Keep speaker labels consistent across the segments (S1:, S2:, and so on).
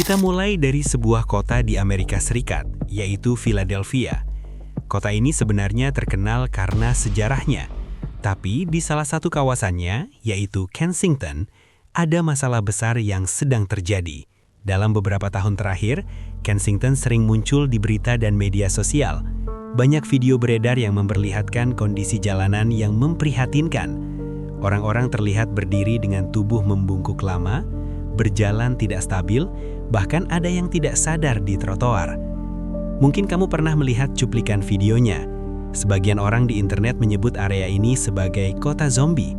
S1: Kita mulai dari sebuah kota di Amerika Serikat, yaitu Philadelphia. Kota ini sebenarnya terkenal karena sejarahnya, tapi di salah satu kawasannya, yaitu Kensington, ada masalah besar yang sedang terjadi. Dalam beberapa tahun terakhir, Kensington sering muncul di berita dan media sosial. Banyak video beredar yang memperlihatkan kondisi jalanan yang memprihatinkan. Orang-orang terlihat berdiri dengan tubuh membungkuk lama, berjalan tidak stabil, bahkan ada yang tidak sadar di trotoar. Mungkin kamu pernah melihat cuplikan videonya. Sebagian orang di internet menyebut area ini sebagai kota zombie.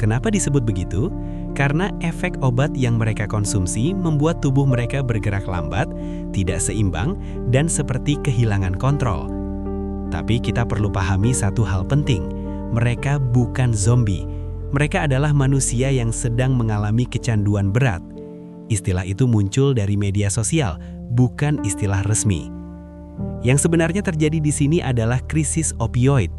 S1: Kenapa disebut begitu? Karena efek obat yang mereka konsumsi membuat tubuh mereka bergerak lambat, tidak seimbang, dan seperti kehilangan kontrol. Tapi kita perlu pahami satu hal penting. Mereka bukan zombie. Mereka adalah manusia yang sedang mengalami kecanduan berat. Istilah itu muncul dari media sosial, bukan istilah resmi. Yang sebenarnya terjadi di sini adalah krisis opioid.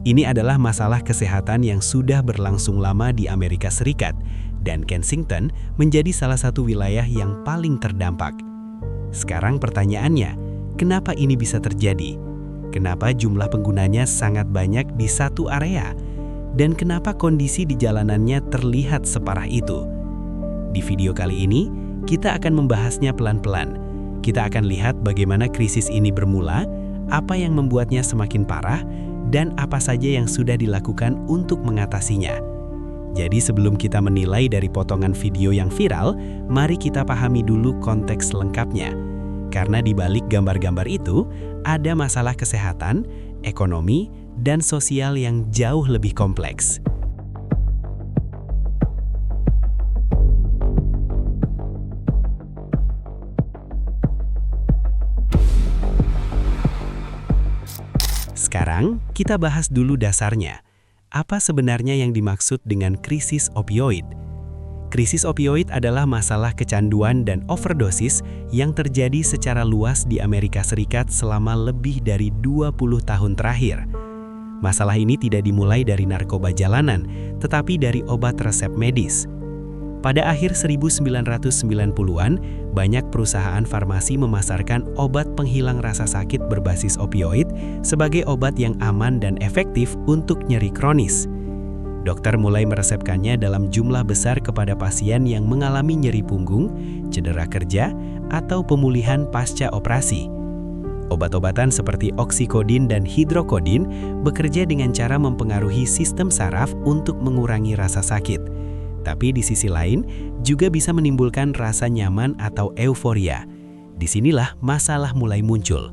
S1: Ini adalah masalah kesehatan yang sudah berlangsung lama di Amerika Serikat, dan Kensington menjadi salah satu wilayah yang paling terdampak. Sekarang pertanyaannya, kenapa ini bisa terjadi? Kenapa jumlah penggunanya sangat banyak di satu area? Dan kenapa kondisi di jalanannya terlihat separah itu? Di video kali ini, kita akan membahasnya pelan-pelan. Kita akan lihat bagaimana krisis ini bermula, apa yang membuatnya semakin parah, dan apa saja yang sudah dilakukan untuk mengatasinya. Jadi sebelum kita menilai dari potongan video yang viral, mari kita pahami dulu konteks lengkapnya. Karena di balik gambar-gambar itu, ada masalah kesehatan, ekonomi, dan sosial yang jauh lebih kompleks. Sekarang, kita bahas dulu dasarnya. Apa sebenarnya yang dimaksud dengan krisis opioid? Krisis opioid adalah masalah kecanduan dan overdosis yang terjadi secara luas di Amerika Serikat selama lebih dari 20 tahun terakhir. Masalah ini tidak dimulai dari narkoba jalanan, tetapi dari obat resep medis. Pada akhir 1990-an, banyak perusahaan farmasi memasarkan obat penghilang rasa sakit berbasis opioid sebagai obat yang aman dan efektif untuk nyeri kronis. Dokter mulai meresepkannya dalam jumlah besar kepada pasien yang mengalami nyeri punggung, cedera kerja, atau pemulihan pasca operasi. Obat-obatan seperti oksikodin dan hidrokodin bekerja dengan cara mempengaruhi sistem saraf untuk mengurangi rasa sakit. Tapi di sisi lain, juga bisa menimbulkan rasa nyaman atau euforia. Disinilah masalah mulai muncul.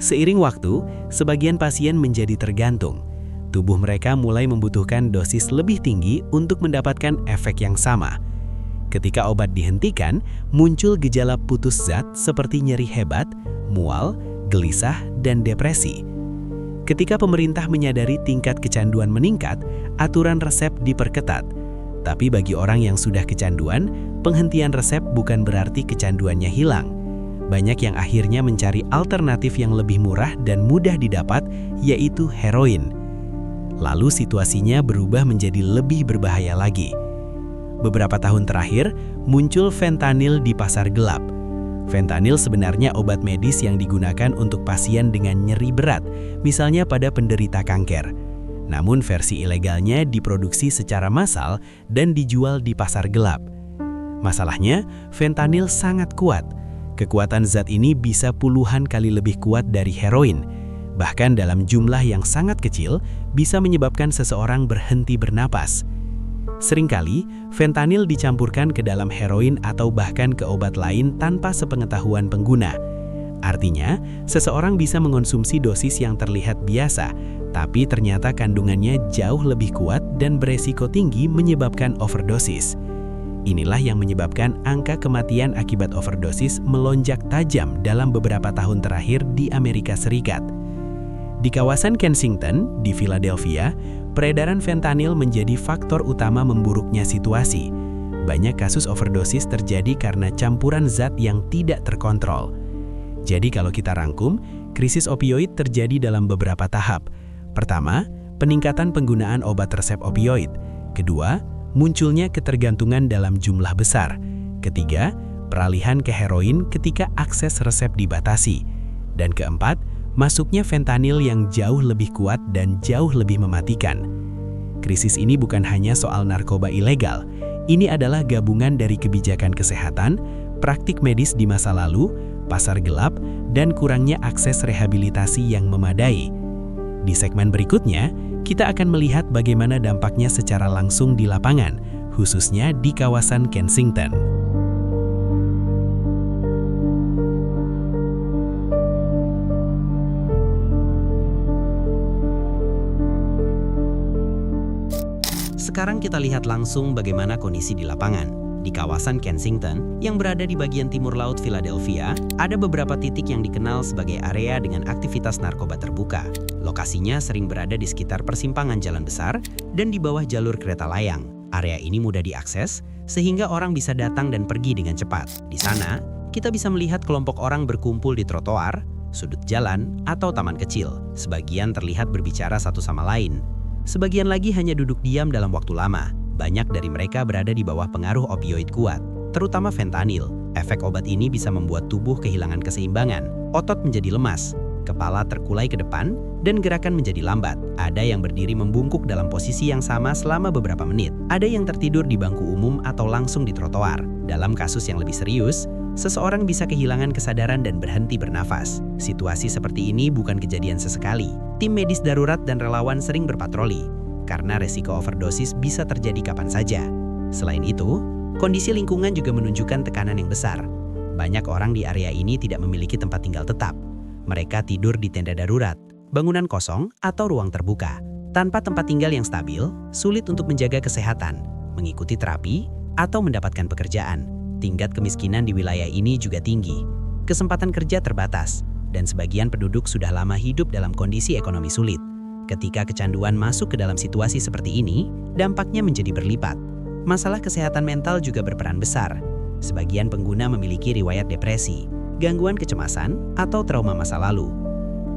S1: Seiring waktu, sebagian pasien menjadi tergantung. Tubuh mereka mulai membutuhkan dosis lebih tinggi untuk mendapatkan efek yang sama. Ketika obat dihentikan, muncul gejala putus zat seperti nyeri hebat, mual, gelisah, dan depresi. Ketika pemerintah menyadari tingkat kecanduan meningkat, aturan resep diperketat. Tapi bagi orang yang sudah kecanduan, penghentian resep bukan berarti kecanduannya hilang. Banyak yang akhirnya mencari alternatif yang lebih murah dan mudah didapat, yaitu heroin. Lalu situasinya berubah menjadi lebih berbahaya lagi. Beberapa tahun terakhir, muncul fentanyl di pasar gelap. Fentanyl sebenarnya obat medis yang digunakan untuk pasien dengan nyeri berat, misalnya pada penderita kanker. Namun versi ilegalnya diproduksi secara massal dan dijual di pasar gelap. Masalahnya, fentanyl sangat kuat. Kekuatan zat ini bisa puluhan kali lebih kuat dari heroin. Bahkan dalam jumlah yang sangat kecil, bisa menyebabkan seseorang berhenti bernapas. Seringkali, fentanyl dicampurkan ke dalam heroin atau bahkan ke obat lain tanpa sepengetahuan pengguna. Artinya, seseorang bisa mengonsumsi dosis yang terlihat biasa, tapi ternyata kandungannya jauh lebih kuat dan beresiko tinggi menyebabkan overdosis. Inilah yang menyebabkan angka kematian akibat overdosis melonjak tajam dalam beberapa tahun terakhir di Amerika Serikat. Di kawasan Kensington, di Philadelphia, peredaran fentanyl menjadi faktor utama memburuknya situasi. Banyak kasus overdosis terjadi karena campuran zat yang tidak terkontrol. Jadi kalau kita rangkum, krisis opioid terjadi dalam beberapa tahap. Pertama, peningkatan penggunaan obat resep opioid. Kedua, munculnya ketergantungan dalam jumlah besar. Ketiga, peralihan ke heroin ketika akses resep dibatasi. Dan keempat, masuknya fentanil yang jauh lebih kuat dan jauh lebih mematikan. Krisis ini bukan hanya soal narkoba ilegal, ini adalah gabungan dari kebijakan kesehatan, praktik medis di masa lalu, pasar gelap, dan kurangnya akses rehabilitasi yang memadai. Di segmen berikutnya, kita akan melihat bagaimana dampaknya secara langsung di lapangan, khususnya di kawasan Kensington.
S2: Sekarang kita lihat langsung bagaimana kondisi di lapangan. Di kawasan Kensington, yang berada di bagian timur laut Philadelphia, ada beberapa titik yang dikenal sebagai area dengan aktivitas narkoba terbuka. Lokasinya sering berada di sekitar persimpangan jalan besar dan di bawah jalur kereta layang. Area ini mudah diakses, sehingga orang bisa datang dan pergi dengan cepat. Di sana, kita bisa melihat kelompok orang berkumpul di trotoar, sudut jalan, atau taman kecil. Sebagian terlihat berbicara satu sama lain. Sebagian lagi hanya duduk diam dalam waktu lama. Banyak dari mereka berada di bawah pengaruh opioid kuat, terutama fentanil. Efek obat ini bisa membuat tubuh kehilangan keseimbangan, otot menjadi lemas, kepala terkulai ke depan, dan gerakan menjadi lambat. Ada yang berdiri membungkuk dalam posisi yang sama selama beberapa menit. Ada yang tertidur di bangku umum atau langsung di trotoar. Dalam kasus yang lebih serius, seseorang bisa kehilangan kesadaran dan berhenti bernafas. Situasi seperti ini bukan kejadian sesekali. Tim medis darurat dan relawan sering berpatroli, karena resiko overdosis bisa terjadi kapan saja. Selain itu, kondisi lingkungan juga menunjukkan tekanan yang besar. Banyak orang di area ini tidak memiliki tempat tinggal tetap. Mereka tidur di tenda darurat, bangunan kosong, atau ruang terbuka. Tanpa tempat tinggal yang stabil, sulit untuk menjaga kesehatan, mengikuti terapi, atau mendapatkan pekerjaan. Tingkat kemiskinan di wilayah ini juga tinggi. Kesempatan kerja terbatas, dan sebagian penduduk sudah lama hidup dalam kondisi ekonomi sulit. Ketika kecanduan masuk ke dalam situasi seperti ini, dampaknya menjadi berlipat. Masalah kesehatan mental juga berperan besar. Sebagian pengguna memiliki riwayat depresi, gangguan kecemasan, atau trauma masa lalu.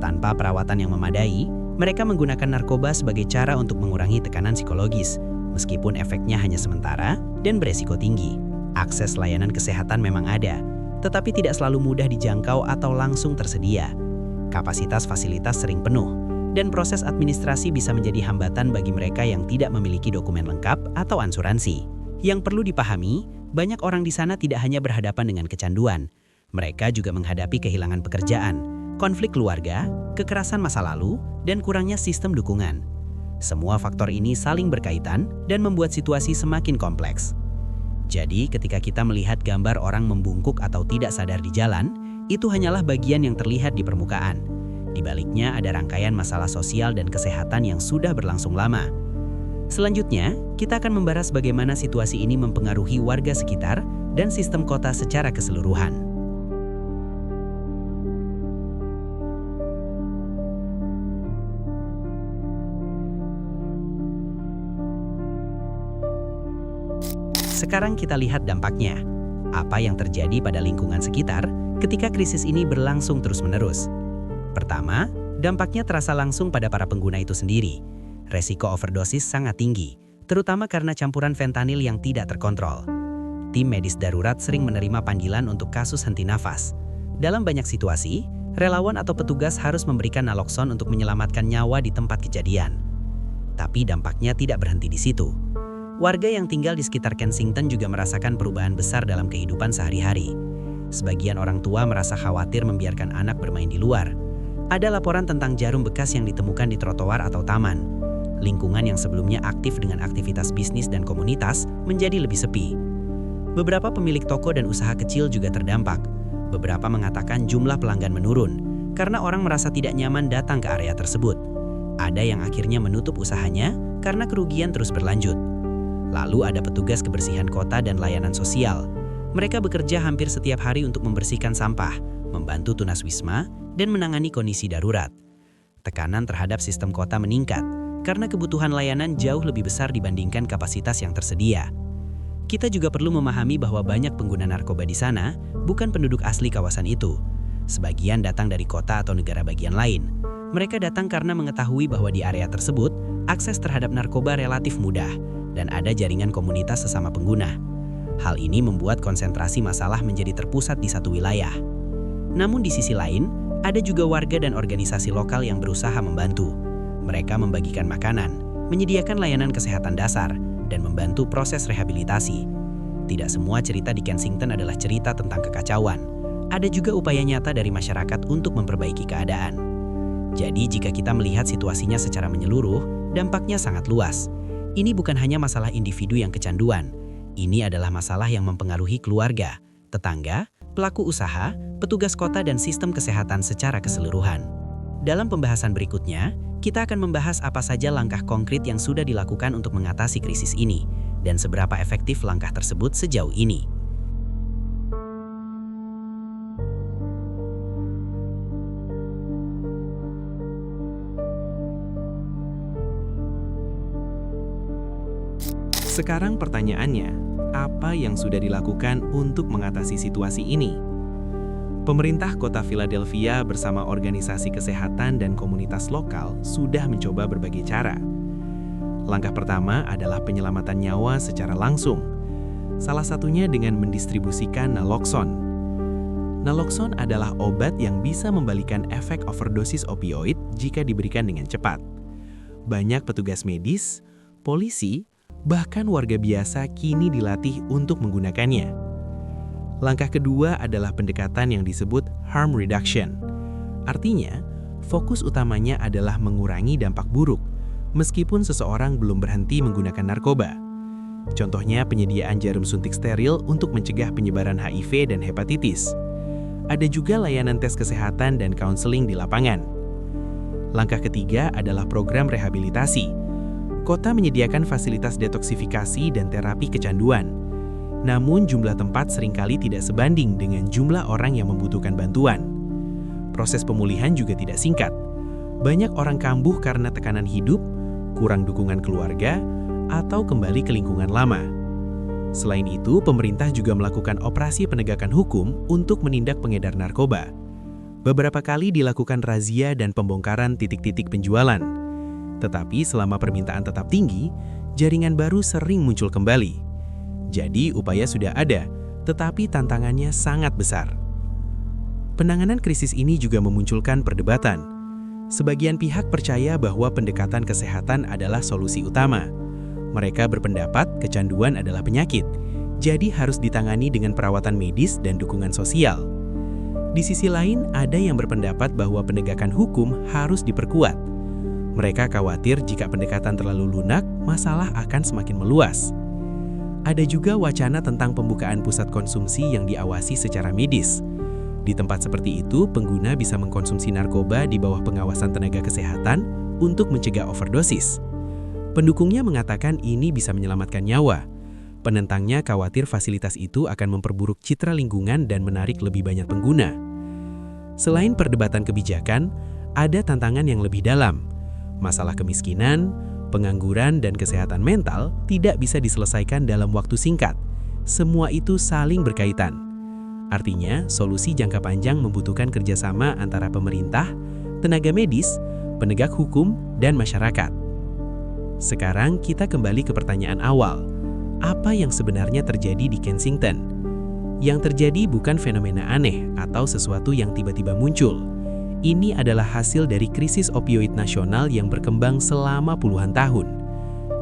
S2: Tanpa perawatan yang memadai, mereka menggunakan narkoba sebagai cara untuk mengurangi tekanan psikologis, meskipun efeknya hanya sementara dan beresiko tinggi. Akses layanan kesehatan memang ada, tetapi tidak selalu mudah dijangkau atau langsung tersedia. Kapasitas fasilitas sering penuh, dan proses administrasi bisa menjadi hambatan bagi mereka yang tidak memiliki dokumen lengkap atau asuransi. Yang perlu dipahami, banyak orang di sana tidak hanya berhadapan dengan kecanduan. Mereka juga menghadapi kehilangan pekerjaan, konflik keluarga, kekerasan masa lalu, dan kurangnya sistem dukungan. Semua faktor ini saling berkaitan dan membuat situasi semakin kompleks. Jadi, ketika kita melihat gambar orang membungkuk atau tidak sadar di jalan, itu hanyalah bagian yang terlihat di permukaan. Di baliknya ada rangkaian masalah sosial dan kesehatan yang sudah berlangsung lama. Selanjutnya, kita akan membahas bagaimana situasi ini mempengaruhi warga sekitar dan sistem kota secara keseluruhan. Sekarang kita lihat dampaknya. Apa yang terjadi pada lingkungan sekitar ketika krisis ini berlangsung terus-menerus. Pertama, dampaknya terasa langsung pada para pengguna itu sendiri. Resiko overdosis sangat tinggi, terutama karena campuran fentanil yang tidak terkontrol. Tim medis darurat sering menerima panggilan untuk kasus henti nafas. Dalam banyak situasi, relawan atau petugas harus memberikan nalokson untuk menyelamatkan nyawa di tempat kejadian. Tapi dampaknya tidak berhenti di situ. Warga yang tinggal di sekitar Kensington juga merasakan perubahan besar dalam kehidupan sehari-hari. Sebagian orang tua merasa khawatir membiarkan anak bermain di luar. Ada laporan tentang jarum bekas yang ditemukan di trotoar atau taman. Lingkungan yang sebelumnya aktif dengan aktivitas bisnis dan komunitas menjadi lebih sepi. Beberapa pemilik toko dan usaha kecil juga terdampak. Beberapa mengatakan jumlah pelanggan menurun karena orang merasa tidak nyaman datang ke area tersebut. Ada yang akhirnya menutup usahanya karena kerugian terus berlanjut. Lalu ada petugas kebersihan kota dan layanan sosial. Mereka bekerja hampir setiap hari untuk membersihkan sampah, membantu tunaswisma, dan menangani kondisi darurat. Tekanan terhadap sistem kota meningkat karena kebutuhan layanan jauh lebih besar dibandingkan kapasitas yang tersedia. Kita juga perlu memahami bahwa banyak pengguna narkoba di sana bukan penduduk asli kawasan itu. Sebagian datang dari kota atau negara bagian lain. Mereka datang karena mengetahui bahwa di area tersebut, akses terhadap narkoba relatif mudah dan ada jaringan komunitas sesama pengguna. Hal ini membuat konsentrasi masalah menjadi terpusat di satu wilayah. Namun di sisi lain, ada juga warga dan organisasi lokal yang berusaha membantu. Mereka membagikan makanan, menyediakan layanan kesehatan dasar, dan membantu proses rehabilitasi. Tidak semua cerita di Kensington adalah cerita tentang kekacauan. Ada juga upaya nyata dari masyarakat untuk memperbaiki keadaan. Jadi jika kita melihat situasinya secara menyeluruh, dampaknya sangat luas. Ini bukan hanya masalah individu yang kecanduan. Ini adalah masalah yang mempengaruhi keluarga, tetangga, pelaku usaha, petugas kota, dan sistem kesehatan secara keseluruhan. Dalam pembahasan berikutnya, kita akan membahas apa saja langkah konkret yang sudah dilakukan untuk mengatasi krisis ini, dan seberapa efektif langkah tersebut sejauh ini.
S1: Sekarang pertanyaannya, apa yang sudah dilakukan untuk mengatasi situasi ini? Pemerintah Kota Philadelphia bersama organisasi kesehatan dan komunitas lokal sudah mencoba berbagai cara. Langkah pertama adalah penyelamatan nyawa secara langsung. Salah satunya dengan mendistribusikan naloxone. Naloxone adalah obat yang bisa membalikan efek overdosis opioid jika diberikan dengan cepat. Banyak petugas medis, polisi, bahkan warga biasa kini dilatih untuk menggunakannya. Langkah kedua adalah pendekatan yang disebut harm reduction. Artinya, fokus utamanya adalah mengurangi dampak buruk, meskipun seseorang belum berhenti menggunakan narkoba. Contohnya penyediaan jarum suntik steril untuk mencegah penyebaran HIV dan hepatitis. Ada juga layanan tes kesehatan dan konseling di lapangan. Langkah ketiga adalah program rehabilitasi. Kota menyediakan fasilitas detoksifikasi dan terapi kecanduan. Namun jumlah tempat seringkali tidak sebanding dengan jumlah orang yang membutuhkan bantuan. Proses pemulihan juga tidak singkat. Banyak orang kambuh karena tekanan hidup, kurang dukungan keluarga, atau kembali ke lingkungan lama. Selain itu, pemerintah juga melakukan operasi penegakan hukum untuk menindak pengedar narkoba. Beberapa kali dilakukan razia dan pembongkaran titik-titik penjualan. Tetapi selama permintaan tetap tinggi, jaringan baru sering muncul kembali. Jadi upaya sudah ada, tetapi tantangannya sangat besar. Penanganan krisis ini juga memunculkan perdebatan. Sebagian pihak percaya bahwa pendekatan kesehatan adalah solusi utama. Mereka berpendapat kecanduan adalah penyakit, jadi harus ditangani dengan perawatan medis dan dukungan sosial. Di sisi lain, ada yang berpendapat bahwa penegakan hukum harus diperkuat. Mereka khawatir jika pendekatan terlalu lunak, masalah akan semakin meluas. Ada juga wacana tentang pembukaan pusat konsumsi yang diawasi secara medis. Di tempat seperti itu, pengguna bisa mengkonsumsi narkoba di bawah pengawasan tenaga kesehatan untuk mencegah overdosis. Pendukungnya mengatakan ini bisa menyelamatkan nyawa. Penentangnya khawatir fasilitas itu akan memperburuk citra lingkungan dan menarik lebih banyak pengguna. Selain perdebatan kebijakan, ada tantangan yang lebih dalam. Masalah kemiskinan, pengangguran, dan kesehatan mental tidak bisa diselesaikan dalam waktu singkat. Semua itu saling berkaitan. Artinya, solusi jangka panjang membutuhkan kerjasama antara pemerintah, tenaga medis, penegak hukum, dan masyarakat. Sekarang kita kembali ke pertanyaan awal. Apa yang sebenarnya terjadi di Kensington? Yang terjadi bukan fenomena aneh atau sesuatu yang tiba-tiba muncul. Ini adalah hasil dari krisis opioid nasional yang berkembang selama puluhan tahun.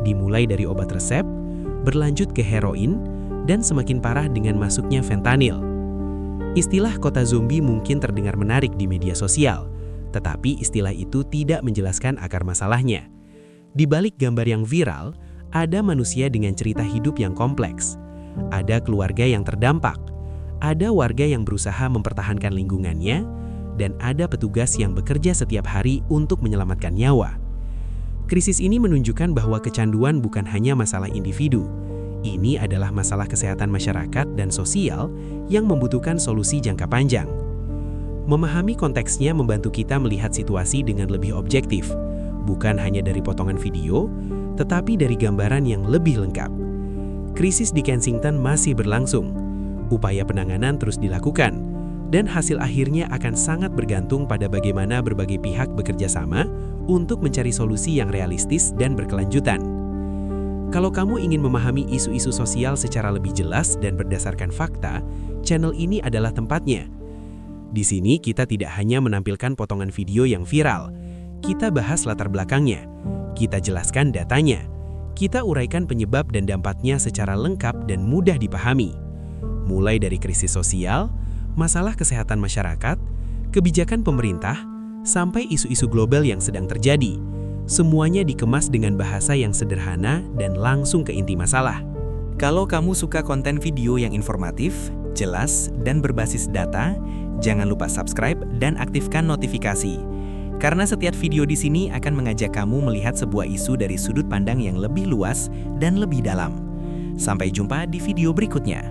S1: Dimulai dari obat resep, berlanjut ke heroin, dan semakin parah dengan masuknya fentanyl. Istilah kota zombie mungkin terdengar menarik di media sosial, tetapi istilah itu tidak menjelaskan akar masalahnya. Di balik gambar yang viral, ada manusia dengan cerita hidup yang kompleks. Ada keluarga yang terdampak, ada warga yang berusaha mempertahankan lingkungannya, dan ada petugas yang bekerja setiap hari untuk menyelamatkan nyawa. Krisis ini menunjukkan bahwa kecanduan bukan hanya masalah individu. Ini adalah masalah kesehatan masyarakat dan sosial yang membutuhkan solusi jangka panjang. Memahami konteksnya membantu kita melihat situasi dengan lebih objektif, bukan hanya dari potongan video, tetapi dari gambaran yang lebih lengkap. Krisis di Kensington masih berlangsung. Upaya penanganan terus dilakukan, dan hasil akhirnya akan sangat bergantung pada bagaimana berbagai pihak bekerja sama untuk mencari solusi yang realistis dan berkelanjutan. Kalau kamu ingin memahami isu-isu sosial secara lebih jelas dan berdasarkan fakta, channel ini adalah tempatnya. Di sini kita tidak hanya menampilkan potongan video yang viral, kita bahas latar belakangnya, kita jelaskan datanya, kita uraikan penyebab dan dampaknya secara lengkap dan mudah dipahami. Mulai dari krisis sosial, masalah kesehatan masyarakat, kebijakan pemerintah, sampai isu-isu global yang sedang terjadi. Semuanya dikemas dengan bahasa yang sederhana dan langsung ke inti masalah.
S3: Kalau kamu suka konten video yang informatif, jelas, dan berbasis data, jangan lupa subscribe dan aktifkan notifikasi. Karena setiap video di sini akan mengajak kamu melihat sebuah isu dari sudut pandang yang lebih luas dan lebih dalam. Sampai jumpa di video berikutnya.